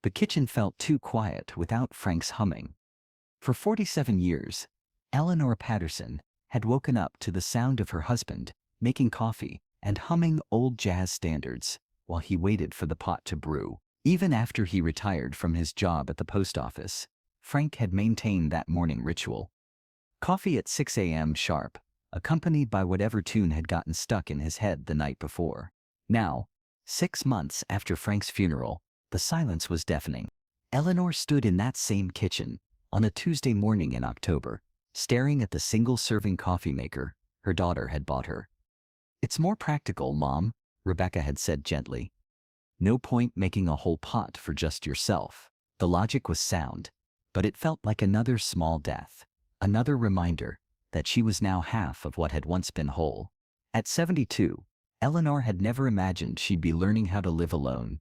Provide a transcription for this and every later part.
The kitchen felt too quiet without Frank's humming. For 47 years, Eleanor Patterson had woken up to the sound of her husband making coffee and humming old jazz standards while he waited for the pot to brew. Even after he retired from his job at the post office, Frank had maintained that morning ritual. Coffee at 6 a.m. sharp, accompanied by whatever tune had gotten stuck in his head the night before. Now, 6 months after Frank's funeral, the silence was deafening. Eleanor stood in that same kitchen on a Tuesday morning in October, staring at the single-serving coffee maker her daughter had bought her. "It's more practical, Mom," Rebecca had said gently. "No point making a whole pot for just yourself." The logic was sound, but it felt like another small death, another reminder that she was now half of what had once been whole. At 72, Eleanor had never imagined she'd be learning how to live alone.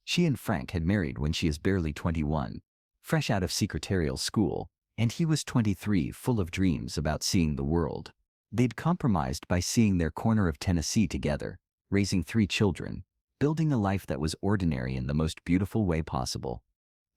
She and Frank had married when she was barely 21, fresh out of secretarial school, and he was 23, full of dreams about seeing the world. They'd compromised by seeing their corner of Tennessee together, raising 3 children, building a life that was ordinary in the most beautiful way possible.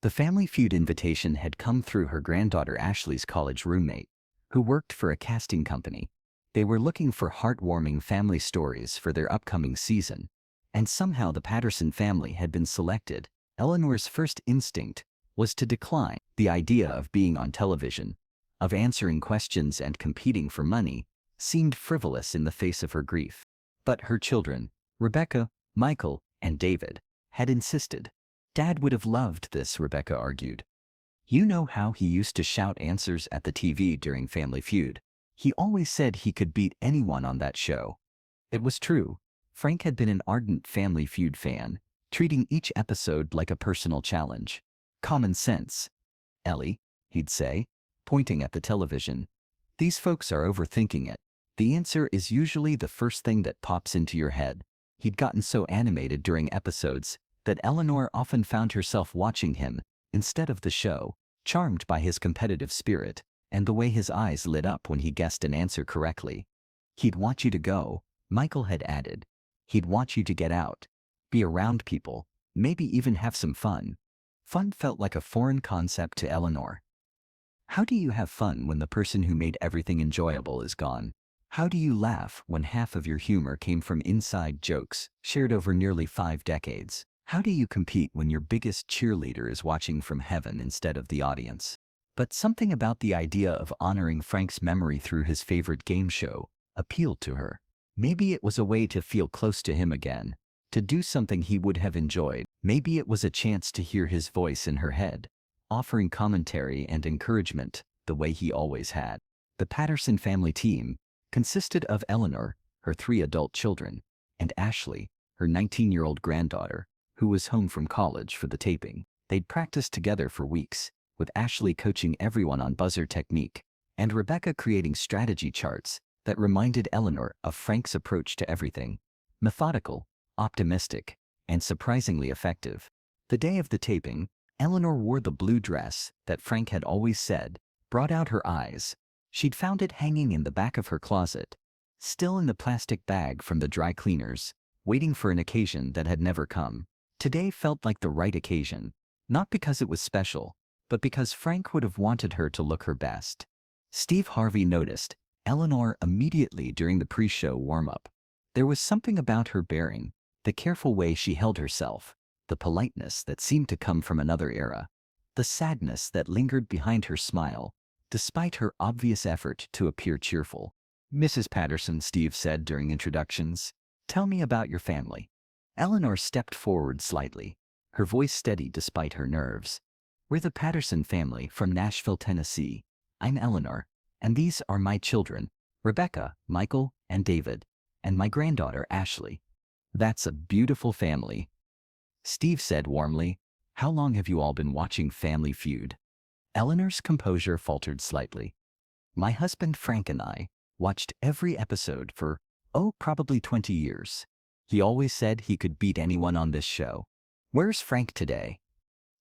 The Family Feud invitation had come through her granddaughter Ashley's college roommate, who worked for a casting company. They were looking for heartwarming family stories for their upcoming season, and somehow the Patterson family had been selected. Eleanor's first instinct was to decline. The idea of being on television, of answering questions and competing for money, seemed frivolous in the face of her grief. But her children, Rebecca, Michael, and David, had insisted. "Dad would have loved this," Rebecca argued. "You know how he used to shout answers at the TV during Family Feud. He always said he could beat anyone on that show." It was true. Frank had been an ardent Family Feud fan, treating each episode like a personal challenge. "Common sense, Ellie," he'd say, pointing at the television. "These folks are overthinking it. The answer is usually the first thing that pops into your head." He'd gotten so animated during episodes that Eleanor often found herself watching him instead of the show, charmed by his competitive spirit and the way his eyes lit up when he guessed an answer correctly. "He'd want you to go," Michael had added. "He'd want you to get out, be around people, maybe even have some fun." Fun felt like a foreign concept to Eleanor. How do you have fun when the person who made everything enjoyable is gone? How do you laugh when half of your humor came from inside jokes shared over nearly 5 decades? How do you compete when your biggest cheerleader is watching from heaven instead of the audience? But something about the idea of honoring Frank's memory through his favorite game show appealed to her. Maybe it was a way to feel close to him again, to do something he would have enjoyed. Maybe it was a chance to hear his voice in her head, offering commentary and encouragement the way he always had. The Patterson family team consisted of Eleanor, her 3 adult children, and Ashley, her 19-year-old granddaughter, who was home from college for the taping. They'd practiced together for weeks, with Ashley coaching everyone on buzzer technique, and Rebecca creating strategy charts that reminded Eleanor of Frank's approach to everything: methodical, optimistic, and surprisingly effective. The day of the taping, Eleanor wore the blue dress that Frank had always said brought out her eyes. She'd found it hanging in the back of her closet, still in the plastic bag from the dry cleaners, waiting for an occasion that had never come. Today felt like the right occasion, not because it was special, but because Frank would have wanted her to look her best. Steve Harvey noticed Eleanor immediately during the pre-show warm-up. There was something about her bearing, the careful way she held herself, the politeness that seemed to come from another era, the sadness that lingered behind her smile, despite her obvious effort to appear cheerful. "Mrs. Patterson," Steve said during introductions, "tell me about your family." Eleanor stepped forward slightly, her voice steady despite her nerves. "We're the Patterson family from Nashville, Tennessee. I'm Eleanor, and these are my children, Rebecca, Michael, and David, and my granddaughter Ashley." "That's a beautiful family," Steve said warmly. "How long have you all been watching Family Feud?" Eleanor's composure faltered slightly. "My husband Frank and I watched every episode for, probably 20 years. He always said he could beat anyone on this show." "Where's Frank today?"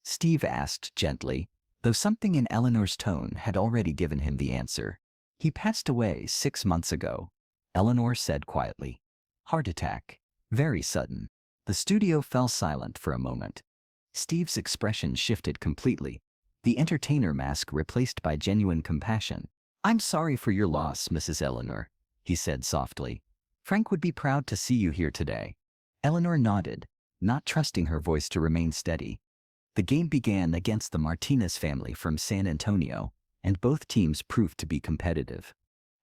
Steve asked gently, though something in Eleanor's tone had already given him the answer. "He passed away 6 months ago," Eleanor said quietly. "Heart attack. Very sudden." The studio fell silent for a moment. Steve's expression shifted completely. The entertainer mask replaced by genuine compassion. "I'm sorry for your loss, Mrs. Eleanor," he said softly. "Frank would be proud to see you here today." Eleanor nodded, not trusting her voice to remain steady. The game began against the Martinez family from San Antonio, and both teams proved to be competitive.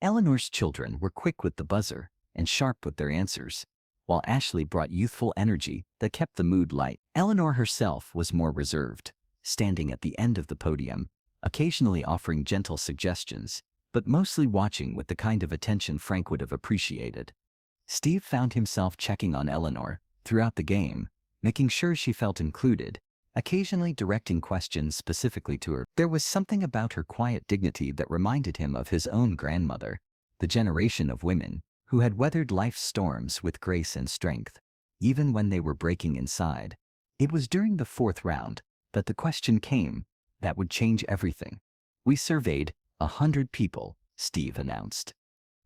Eleanor's children were quick with the buzzer and sharp with their answers, while Ashley brought youthful energy that kept the mood light. Eleanor herself was more reserved, standing at the end of the podium, occasionally offering gentle suggestions, but mostly watching with the kind of attention Frank would have appreciated. Steve found himself checking on Eleanor throughout the game, making sure she felt included, occasionally directing questions specifically to her. There was something about her quiet dignity that reminded him of his own grandmother, the generation of women who had weathered life's storms with grace and strength, even when they were breaking inside. It was during the fourth round that the question came that would change everything. "We surveyed 100 people," Steve announced.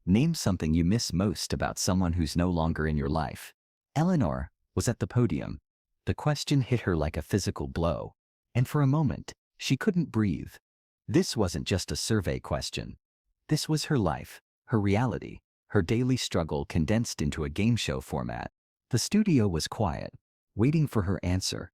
"Name something you miss most about someone who's no longer in your life." Eleanor was at the podium. The question hit her like a physical blow, and for a moment, she couldn't breathe. This wasn't just a survey question. This was her life, her reality, her daily struggle condensed into a game show format. The studio was quiet, waiting for her answer.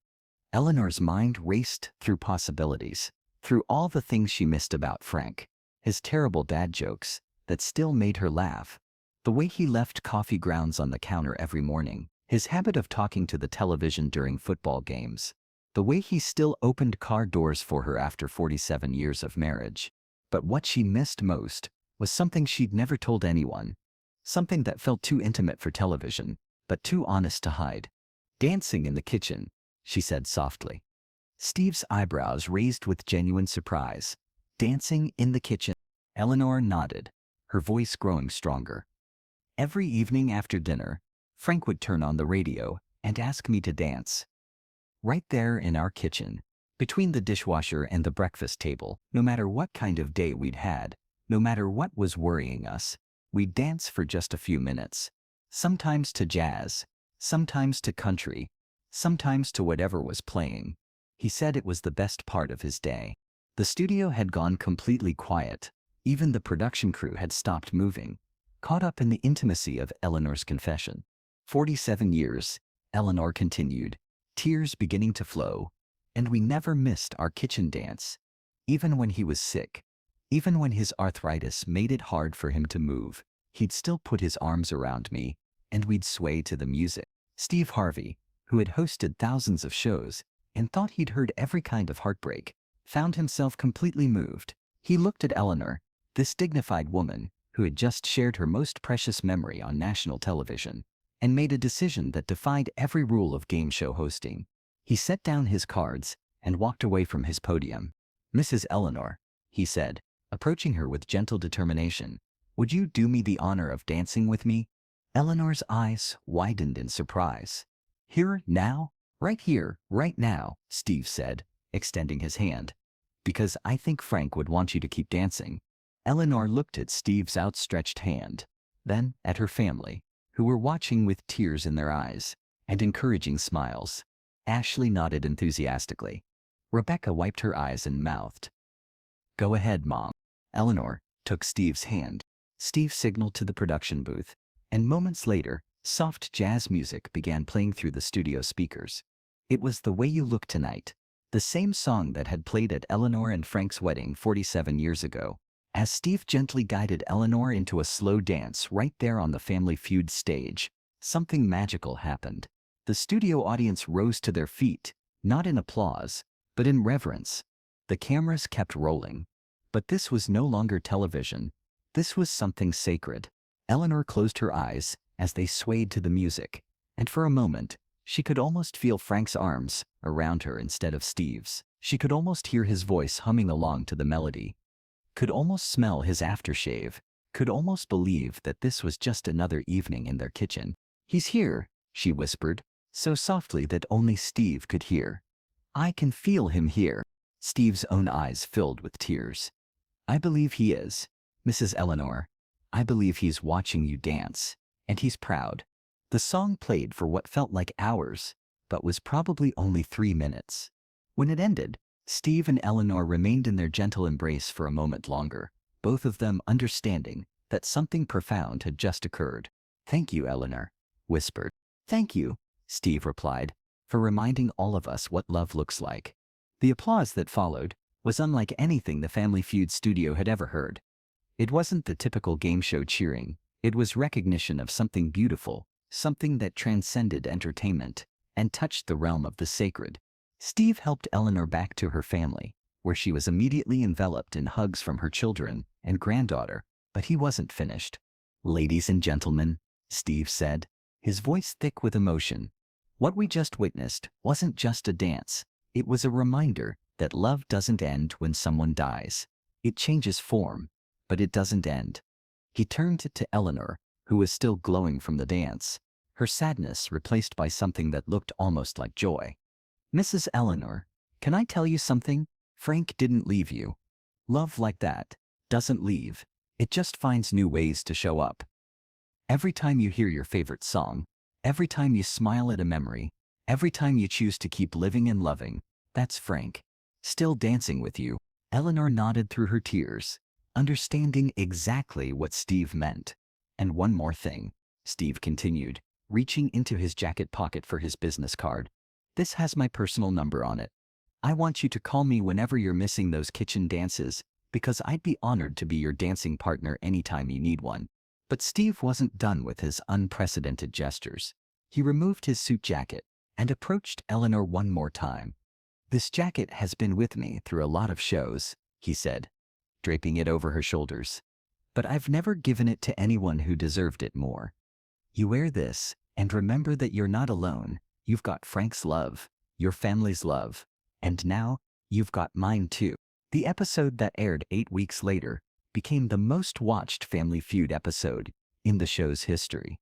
Eleanor's mind raced through possibilities, through all the things she missed about Frank, his terrible dad jokes that still made her laugh, the way he left coffee grounds on the counter every morning, his habit of talking to the television during football games, the way he still opened car doors for her after 47 years of marriage. But what she missed most was something she'd never told anyone, something that felt too intimate for television, but too honest to hide. "Dancing in the kitchen," she said softly. Steve's eyebrows raised with genuine surprise. "Dancing in the kitchen?" Eleanor nodded, her voice growing stronger. "Every evening after dinner, Frank would turn on the radio and ask me to dance. Right there in our kitchen, between the dishwasher and the breakfast table, no matter what kind of day we'd had, no matter what was worrying us, we'd dance for just a few minutes. Sometimes to jazz, sometimes to country, sometimes to whatever was playing." He said it was the best part of his day. The studio had gone completely quiet. Even the production crew had stopped moving, caught up in the intimacy of Eleanor's confession. 47 years, Eleanor continued, tears beginning to flow, "and we never missed our kitchen dance. Even when he was sick, even when his arthritis made it hard for him to move, he'd still put his arms around me, and we'd sway to the music." Steve Harvey, who had hosted thousands of shows and thought he'd heard every kind of heartbreak, found himself completely moved. He looked at Eleanor, this dignified woman who had just shared her most precious memory on national television, and made a decision that defied every rule of game show hosting. He set down his cards and walked away from his podium. "Mrs. Eleanor," he said, approaching her with gentle determination, "would you do me the honor of dancing with me?" Eleanor's eyes widened in surprise. "Here, now? Right here, right now," Steve said, extending his hand. "Because I think Frank would want you to keep dancing." Eleanor looked at Steve's outstretched hand, then at her family, who were watching with tears in their eyes and encouraging smiles. Ashley nodded enthusiastically. Rebecca wiped her eyes and mouthed, "Go ahead, Mom." Eleanor took Steve's hand. Steve signaled to the production booth, and moments later, soft jazz music began playing through the studio speakers. It was "The Way You Look Tonight," the same song that had played at Eleanor and Frank's wedding 47 years ago. As Steve gently guided Eleanor into a slow dance right there on the Family Feud stage, something magical happened. The studio audience rose to their feet, not in applause, but in reverence. The cameras kept rolling. But this was no longer television. This was something sacred. Eleanor closed her eyes as they swayed to the music, and for a moment, she could almost feel Frank's arms around her instead of Steve's. She could almost hear his voice humming along to the melody, could almost smell his aftershave, could almost believe that this was just another evening in their kitchen. "He's here," she whispered, so softly that only Steve could hear. "I can feel him here." Steve's own eyes filled with tears. "I believe he is, Mrs. Eleanor. I believe he's watching you dance, and he's proud." The song played for what felt like hours, but was probably only 3 minutes. When it ended, Steve and Eleanor remained in their gentle embrace for a moment longer, both of them understanding that something profound had just occurred. "Thank you," Eleanor whispered. "Thank you," Steve replied, "for reminding all of us what love looks like." The applause that followed was unlike anything the Family Feud studio had ever heard. It wasn't the typical game show cheering. It was recognition of something beautiful, something that transcended entertainment and touched the realm of the sacred. Steve helped Eleanor back to her family, where she was immediately enveloped in hugs from her children and granddaughter, but he wasn't finished. "Ladies and gentlemen," Steve said, his voice thick with emotion, "what we just witnessed wasn't just a dance. It was a reminder that love doesn't end when someone dies. It changes form, but it doesn't end." He turned to Eleanor, who was still glowing from the dance, her sadness replaced by something that looked almost like joy. "Mrs. Eleanor, can I tell you something? Frank didn't leave you. Love like that doesn't leave. It just finds new ways to show up. Every time you hear your favorite song, every time you smile at a memory, every time you choose to keep living and loving, that's Frank, still dancing with you." Eleanor nodded through her tears, understanding exactly what Steve meant. "And one more thing," Steve continued, reaching into his jacket pocket for his business card. "This has my personal number on it. I want you to call me whenever you're missing those kitchen dances, because I'd be honored to be your dancing partner anytime you need one." But Steve wasn't done with his unprecedented gestures. He removed his suit jacket and approached Eleanor one more time. "This jacket has been with me through a lot of shows," he said, draping it over her shoulders. "But I've never given it to anyone who deserved it more. You wear this, and remember that you're not alone. You've got Frank's love, your family's love, and now you've got mine too." The episode that aired 8 weeks later became the most watched Family Feud episode in the show's history.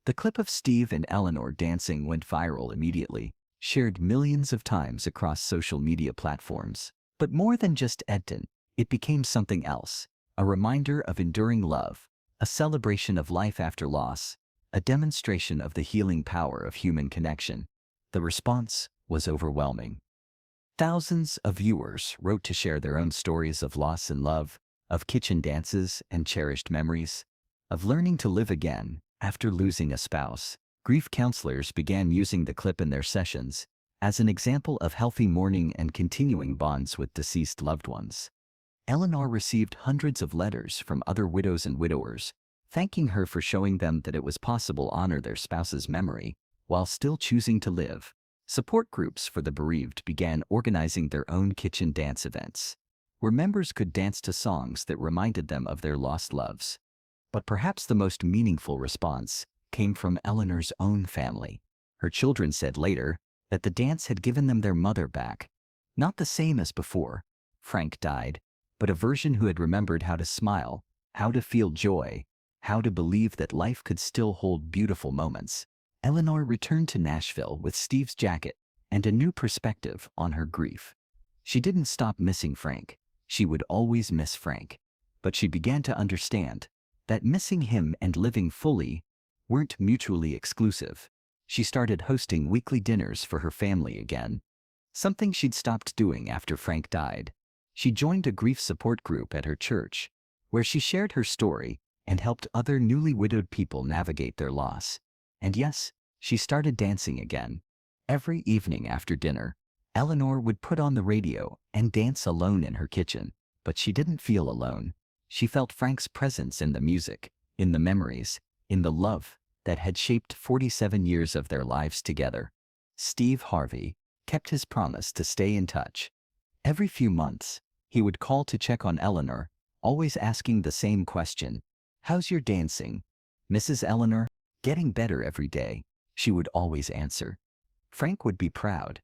The clip of Steve and Eleanor dancing went viral immediately, shared millions of times across social media platforms. But more than just entertainment, it became something else, a reminder of enduring love, a celebration of life after loss, a demonstration of the healing power of human connection. The response was overwhelming. Thousands of viewers wrote to share their own stories of loss and love, of kitchen dances and cherished memories, of learning to live again after losing a spouse. Grief counselors began using the clip in their sessions as an example of healthy mourning and continuing bonds with deceased loved ones. Eleanor received hundreds of letters from other widows and widowers, thanking her for showing them that it was possible to honor their spouse's memory while still choosing to live. Support groups for the bereaved began organizing their own kitchen dance events, where members could dance to songs that reminded them of their lost loves. But perhaps the most meaningful response came from Eleanor's own family. Her children said later that the dance had given them their mother back. Not the same as before Frank died, but a version who had remembered how to smile, how to feel joy, how to believe that life could still hold beautiful moments. Eleanor returned to Nashville with Steve's jacket and a new perspective on her grief. She didn't stop missing Frank. She would always miss Frank. But she began to understand that missing him and living fully weren't mutually exclusive. She started hosting weekly dinners for her family again, something she'd stopped doing after Frank died. She joined a grief support group at her church, where she shared her story and helped other newly widowed people navigate their loss. And yes, she started dancing again. Every evening after dinner, Eleanor would put on the radio and dance alone in her kitchen. But she didn't feel alone. She felt Frank's presence in the music, in the memories, in the love that had shaped 47 years of their lives together. Steve Harvey kept his promise to stay in touch. Every few months, he would call to check on Eleanor, always asking the same question: "How's your dancing, Mrs. Eleanor?" "Getting better every day," she would always answer. Frank would be proud.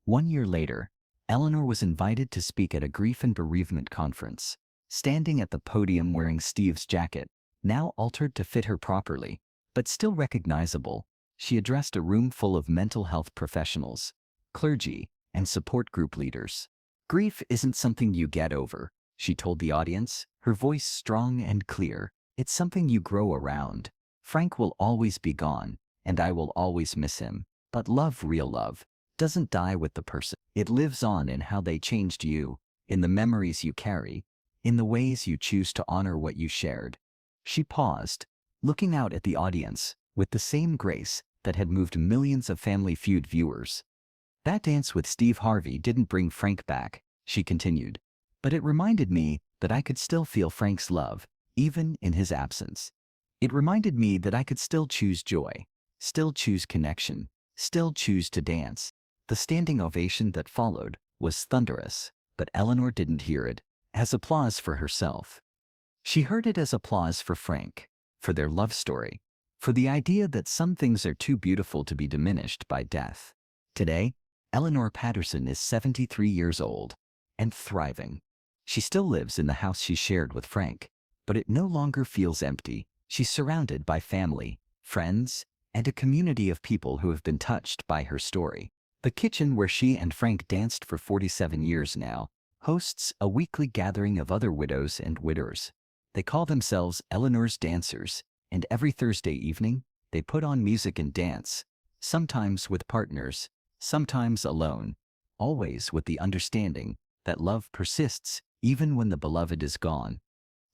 1 year later, Eleanor was invited to speak at a grief and bereavement conference. Standing at the podium wearing Steve's jacket, now altered to fit her properly, but still recognizable, she addressed a room full of mental health professionals, clergy, and support group leaders. "Grief isn't something you get over," she told the audience, her voice strong and clear. "It's something you grow around. Frank will always be gone, and I will always miss him. But love, real love, doesn't die with the person. It lives on in how they changed you, in the memories you carry, in the ways you choose to honor what you shared. She paused, looking out at the audience with the same grace that had moved millions of Family Feud viewers. That dance with Steve Harvey didn't bring Frank back, she continued, but it reminded me that I could still feel Frank's love, even in his absence. It reminded me that I could still choose joy, still choose connection, still choose to dance. The standing ovation that followed was thunderous, but Eleanor didn't hear it as applause for herself. She heard it as applause for Frank, for their love story, for the idea that some things are too beautiful to be diminished by death. Today, Eleanor Patterson is 73 years old and thriving. She still lives in the house she shared with Frank, but it no longer feels empty. She's surrounded by family, friends, and a community of people who have been touched by her story. The kitchen where she and Frank danced for 47 years now hosts a weekly gathering of other widows and widowers. They call themselves Eleanor's Dancers, and every Thursday evening, they put on music and dance, sometimes with partners, sometimes alone, always with the understanding that love persists even when the beloved is gone.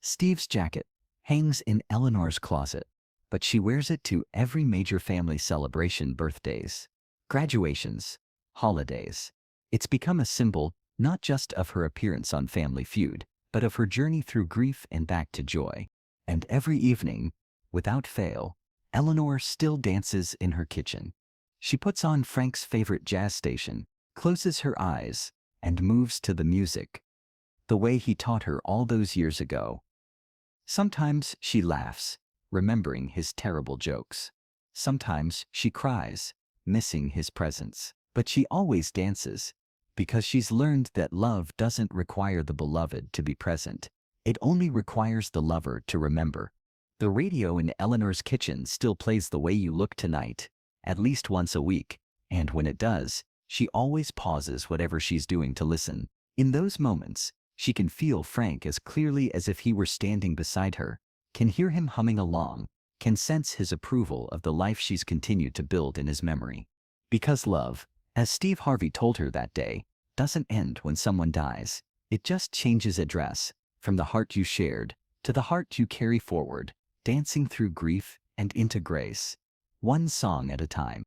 Steve's jacket hangs in Eleanor's closet, but she wears it to every major family celebration: birthdays, graduations, holidays. It's become a symbol not just of her appearance on Family Feud, but of her journey through grief and back to joy. And every evening, without fail, Eleanor still dances in her kitchen. She puts on Frank's favorite jazz station, closes her eyes, and moves to the music, the way he taught her all those years ago. Sometimes she laughs, remembering his terrible jokes. Sometimes she cries, missing his presence. But she always dances, because she's learned that love doesn't require the beloved to be present. It only requires the lover to remember. The radio in Eleanor's kitchen still plays The Way You Look Tonight, at least once a week, and when it does, she always pauses whatever she's doing to listen. In those moments, she can feel Frank as clearly as if he were standing beside her, can hear him humming along, can sense his approval of the life she's continued to build in his memory. Because love, as Steve Harvey told her that day, doesn't end when someone dies. It just changes address, from the heart you shared to the heart you carry forward, dancing through grief and into grace, one song at a time.